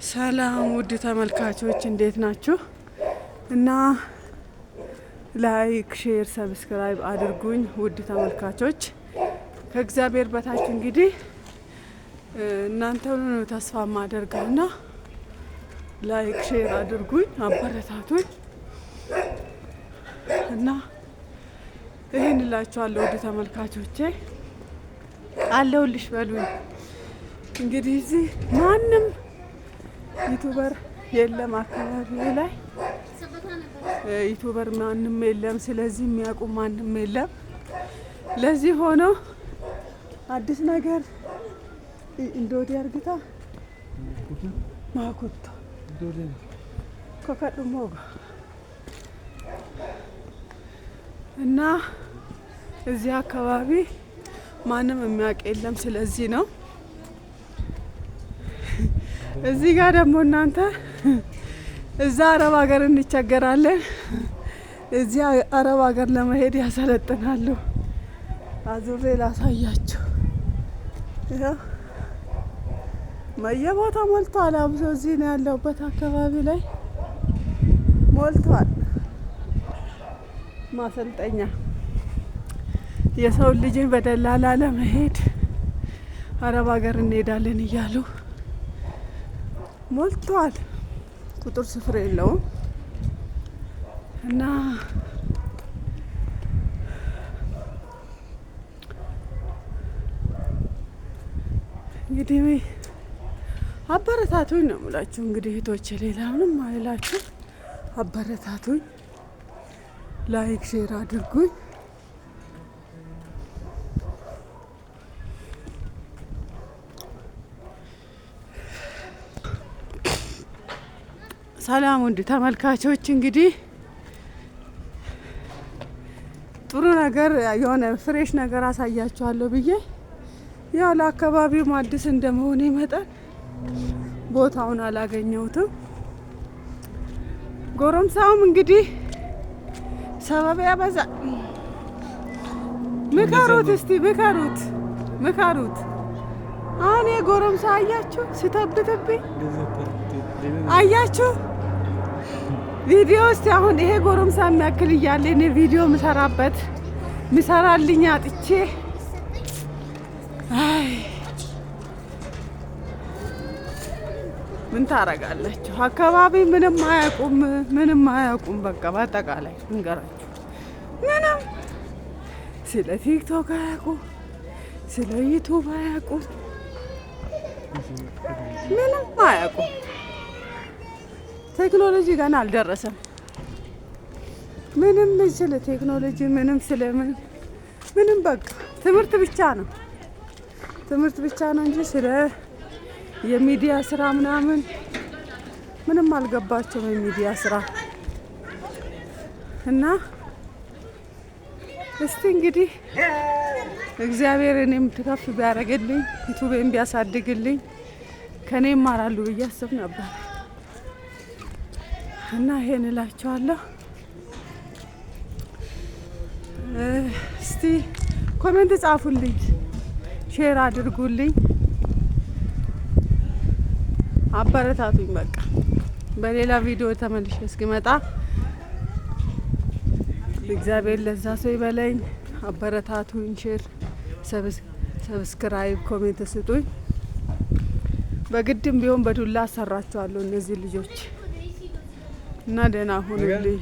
ሰላም ውድ ተመልካቾች እንዴት ናችሁ? እና ላይክ፣ ሼር፣ ሰብስክራይብ አድርጉኝ ውድ ተመልካቾች። ከእግዚአብሔር በታች እንግዲህ እናንተን ተስፋ ማደርጋውና ላይክ ሼር አድርጉኝ፣ አበረታቱኝ እና ይሄን እላችኋለሁ ውድ ተመልካቾቼ። አለሁልሽ በሉኝ። እንግዲህ እዚህ ማንም ዩቱበር የለም፣ አካባቢ ላይ ዩቱበር ማንም የለም። ስለዚህ የሚያውቁ ማንም የለም። ለዚህ ሆኖ አዲስ ነገር እንዶዲ አርግታ ማኩቶ ኮከዱሞጋ እና እዚህ አካባቢ ማንም የሚያውቅ የለም። ስለዚህ ነው እዚህ ጋር ደግሞ እናንተ እዛ አረብ ሀገር እንቸገራለን፣ እዚህ አረብ ሀገር ለመሄድ ያሰለጥናሉ። አዙሬ ላሳያችሁ። ይኸው በየቦታው ሞልቷል። አብሶ እዚህ ነው ያለሁበት አካባቢ ላይ ሞልቷል። ማሰልጠኛ የሰው ልጅን በደላላ ለመሄድ አረብ ሀገር እንሄዳለን እያሉ ሞልቷል። ቁጥር ስፍር የለውም። እና እንግዲህ አበረታቱኝ ነው የምላችሁ። እንግዲህ እህቶቼ ሌላ ምንም አይላችሁ። አበረታቱኝ፣ ላይክ ሼር አድርጉኝ። ሰላም ውድ ተመልካቾች፣ እንግዲህ ጥሩ ነገር የሆነ ፍሬሽ ነገር አሳያችኋለሁ ብዬ ያው ለአካባቢው አዲስ እንደመሆኔ መጠን ቦታውን አላገኘሁትም። ጎረምሳውም እንግዲህ ሰበብ ያበዛል። ምከሩት፣ እስቲ ምከሩት። አሁን የጎረምሳ አያችሁ ሲተብትብኝ አያችሁ ቪዲዮ ውስጥ አሁን ይሄ ጎረምሳ የሚያክል እያለ እኔ ቪዲዮ ምሰራልኝ አጥቼ ምን ታረጋላችሁ? አካባቢ ምንም አያውቁም። በቃ በአጠቃላይ እንገራችሁ ምንም ስለ ቲክቶክ አያውቁም፣ ስለ ዩቱብ አያውቁም፣ ምንም አያውቁም። ቴክኖሎጂ ገና አልደረሰም። ምንም ስለ ቴክኖሎጂ ምንም በቃ ትምህርት ብቻ ነው እንጂ ስለ የሚዲያ ስራ ምንም አልገባቸውም። የሚዲያ ስራ እና እስቲ እንግዲህ እግዚአብሔር እኔም ትከፍ ቢያደርግልኝ ዩቱቤን ቢያሳድግልኝ ከኔ ይማራሉ ብዬ አስብ ነበር። እና ይሄን እላችኋለሁ። እስቲ ኮሜንት ጻፉልኝ፣ ሼር አድርጉልኝ፣ አበረታቱኝ። በቃ በሌላ ቪዲዮ ተመልሼ እስኪመጣ እግዚአብሔር ለዛ ሰው ይበለኝ። አበረታቱኝ፣ ሼር፣ ሰብስክራይብ፣ ኮሜንት ስጡኝ። በግድም ቢሆን በዱላ አሰራቸዋለሁ እነዚህ ልጆች እና ደህና ሁኑልኝ።